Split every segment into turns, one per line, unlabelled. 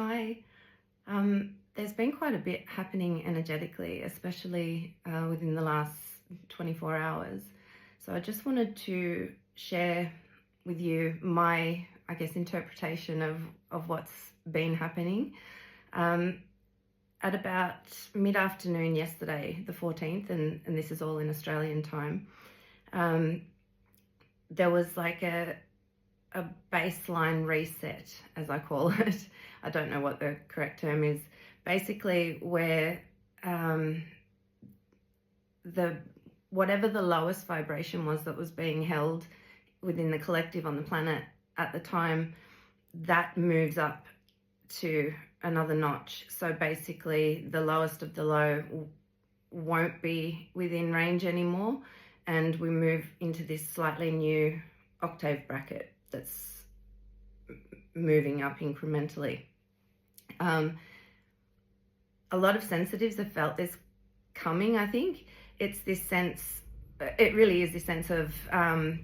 Hi. There's been quite a bit happening energetically, especially within the last 24 hours. So I just wanted to share with you my, interpretation of what's been happening. At about mid-afternoon yesterday, the 14th, and this is all in Australian time, there was like a baseline reset, as I call it. I don't know what the correct term is. Basically, where whatever the lowest vibration was that was being held within the collective on the planet at the time, that moves up to another notch. So basically, the lowest of the low won't be within range anymore, and we move into this slightly new octave bracket that's moving up incrementally. A lot of sensitives have felt this coming, I think. It's this sense, it really is this sense of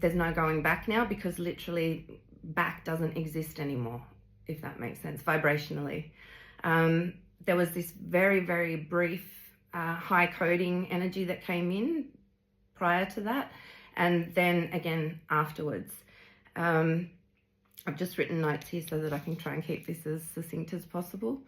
there's no going back now, because literally back doesn't exist anymore, if that makes sense, vibrationally. There was this very, very brief high coding energy that came in prior to that, and then again afterwards. I've just written notes here so that I can try and keep this as succinct as possible.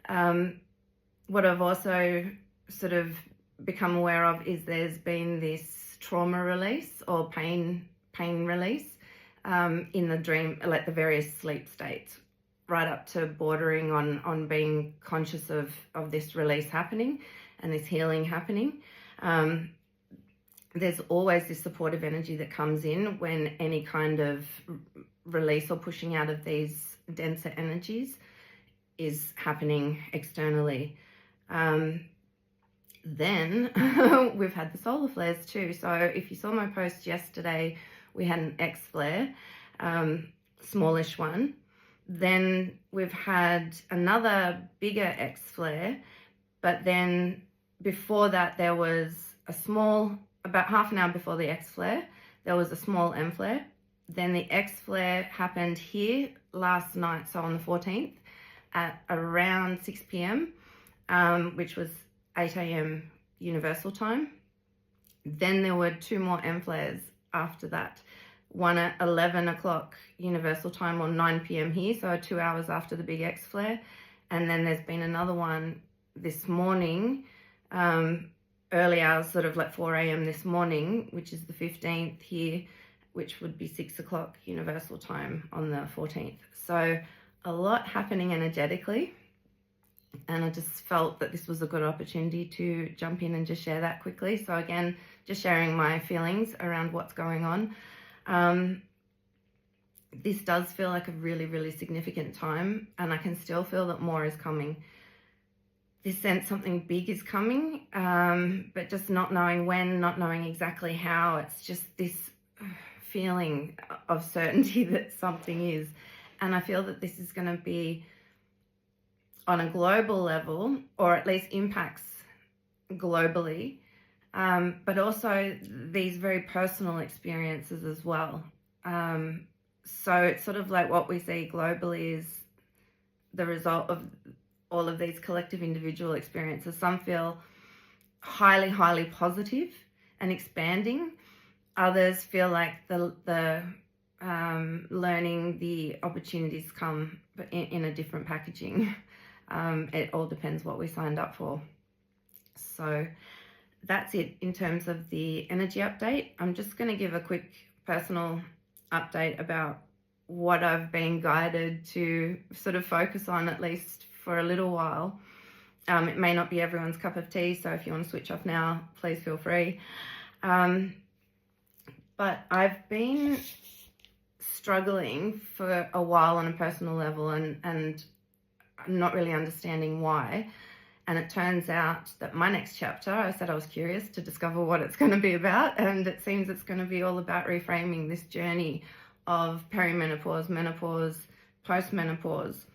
What I've also sort of become aware of is there's been this trauma release or pain release in the dream, like the various sleep states, right up to bordering on being conscious of this release happening and this healing happening. There's always this supportive energy that comes in when any kind of release or pushing out of these denser energies is happening externally. Then we've had the solar flares too. So if you saw my post yesterday, we had an X flare, smallish one. Then we've had another bigger X flare, but then before that there was a small, about half an hour before the X flare, there was a small M flare. Then the X flare happened here last night, so on the 14th at around 6 p.m, which was 8 a.m. Universal Time. Then there were two more M flares after that, one at 11 o'clock Universal Time or 9 p.m. here, so 2 hours after the big X flare. And then there's been another one this morning, early hours, sort of like 4 a.m. this morning, which is the 15th here, which would be 6 o'clock Universal Time on the 14th. So a lot happening energetically, and I just felt that this was a good opportunity to jump in and just share that quickly. So again, just sharing my feelings around what's going on. This does feel like a really, really significant time, and I can still feel that more is coming. This sense something big is coming, but just not knowing when, not knowing exactly how. It's just this feeling of certainty that something is. And I feel that this is going to be on a global level, or at least impacts globally, but also these very personal experiences as well. So it's sort of like what we see globally is the result of all of these collective individual experiences. Some feel highly, highly positive and expanding. Others feel like the learning, the opportunities come in a different packaging. It all depends what we signed up for. So that's it in terms of the energy update. I'm just going to give a quick personal update about what I've been guided to sort of focus on, at least for a little while. It may not be everyone's cup of tea, so if you want to switch off now, please feel free. But I've been struggling for a while on a personal level, and I'm not really understanding why. And it turns out that my next chapter, I said I was curious to discover what it's going to be about, and it seems it's going to be all about reframing this journey of perimenopause, menopause, postmenopause,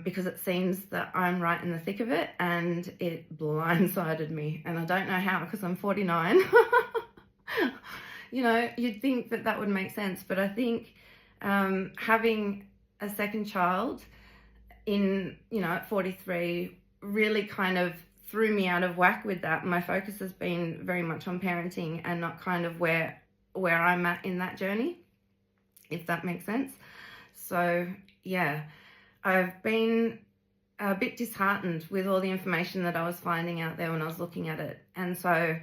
because it seems that I'm right in the thick of it, and it blindsided me. And I don't know how, because I'm 49. You know, you'd think that would make sense, but I think having a second child at 43, really kind of threw me out of whack with that. My focus has been very much on parenting and not kind of where I'm at in that journey, if that makes sense. So yeah, I've been a bit disheartened with all the information that I was finding out there when I was looking at it. And so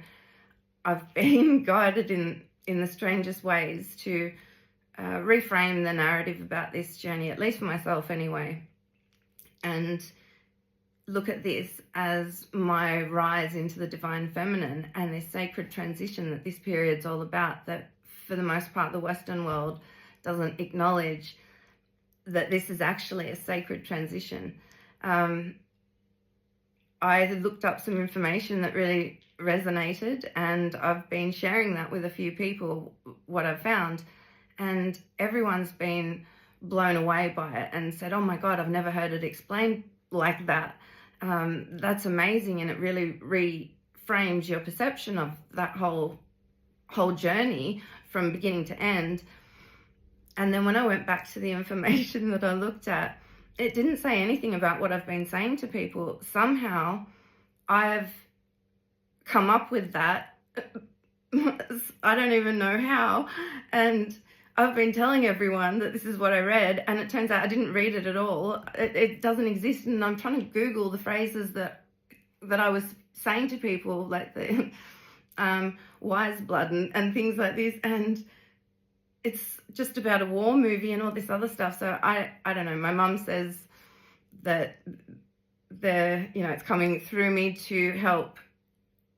I've been guided in the strangest ways to reframe the narrative about this journey, at least for myself anyway, and look at this as my rise into the divine feminine and this sacred transition that this period's all about, that for the most part the Western world doesn't acknowledge that this is actually a sacred transition. I looked up some information that really resonated, and I've been sharing that with a few people, what I've found, and everyone's been blown away by it and said, oh my God, I've never heard it explained like that. That's amazing, and it really reframes your perception of that whole journey from beginning to end. And then when I went back to the information that I looked at, it didn't say anything about what I've been saying to people. Somehow I've come up with that. I don't even know how. And I've been telling everyone that this is what I read, and it turns out I didn't read it at all. It doesn't exist, and I'm trying to Google the phrases that I was saying to people, like the wise blood and things like this, and it's just about a war movie and all this other stuff. So I don't know. My mum says that it's coming through me to help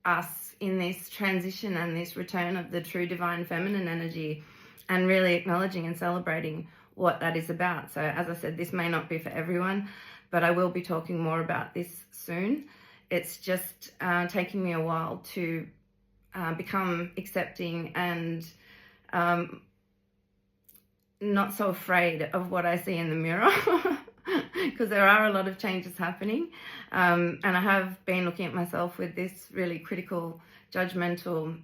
us in this transition and this return of the true divine feminine energy, and really acknowledging and celebrating what that is about. So as I said, this may not be for everyone, but I will be talking more about this soon. It's just taking me a while to become accepting and not so afraid of what I see in the mirror, because there are a lot of changes happening. And I have been looking at myself with this really critical, judgmental,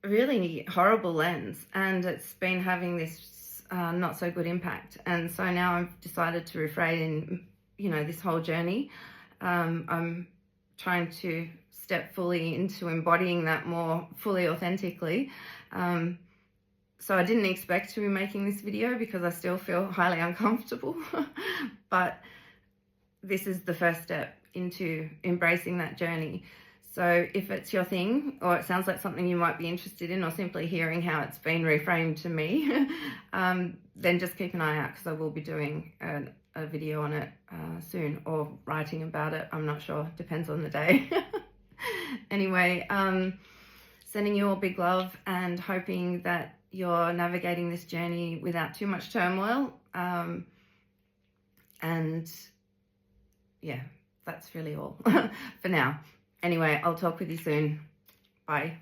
really horrible lens, and it's been having this not so good impact. And so now I've decided to refrain, this whole journey. I'm trying to step fully into embodying that more fully, authentically. So I didn't expect to be making this video because I still feel highly uncomfortable, but this is the first step into embracing that journey. So if it's your thing, or it sounds like something you might be interested in, or simply hearing how it's been reframed to me, then just keep an eye out, because I will be doing a video on it soon, or writing about it. I'm not sure, depends on the day. Anyway, sending you all big love, and hoping that you're navigating this journey without too much turmoil. And yeah, that's really all for now. Anyway, I'll talk with you soon. Bye.